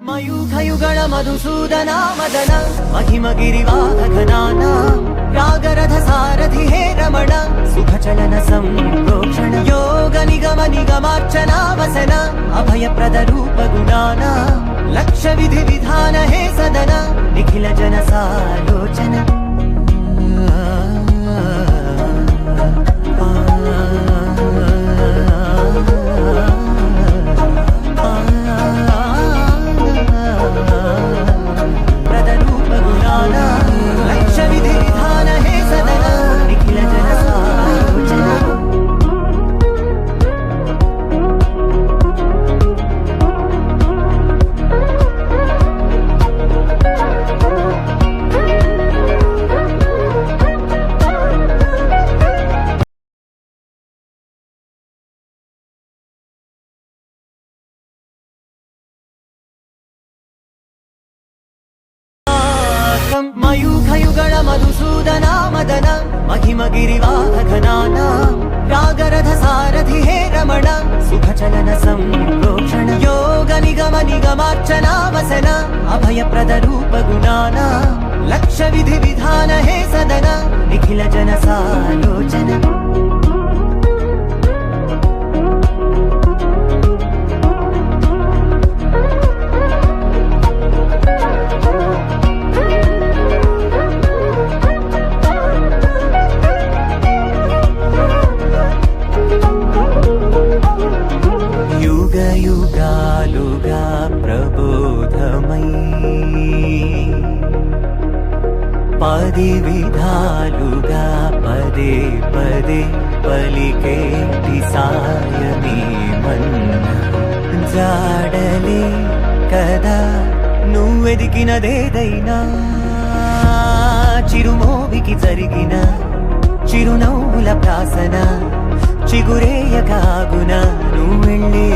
మయూఖయుగణ మధుసూదన మదన మహిమ గిరివాహఘనాన రాగరథ సారథి హే రమణ సుఖచలన సంప్రోక్షణ యోగ నిగమ నిగమార్చన వసన అభయప్రద రూప గుణాన లక్ష్య విధి విధాన హే సదన నిఖిల జన సాలోచన మయూఖయుగణ మధుసూదన మదన మహిమ గిరివాహఘనాన రాగరథ సారథి హే రమణ సుఖచలన సంప్రోక్షణ యోగ నిగమ నిగమార్చన వసన అభయప్రద రూప గుణాన లక్ష్య విధి విధాన హే సదన నిఖిల జన సాలోచన యుగాలుగా ప్రబోధమై పది విధాలుగా పదే పదే పలికేటి సాయమే మన్న జాడలే కదా నువ్వెదికినదేదైనా చిరుమోవికి జరిగిన చిరునవ్వుల ప్రాసన చిగురేయ కాగున నువ్వెళ్ళే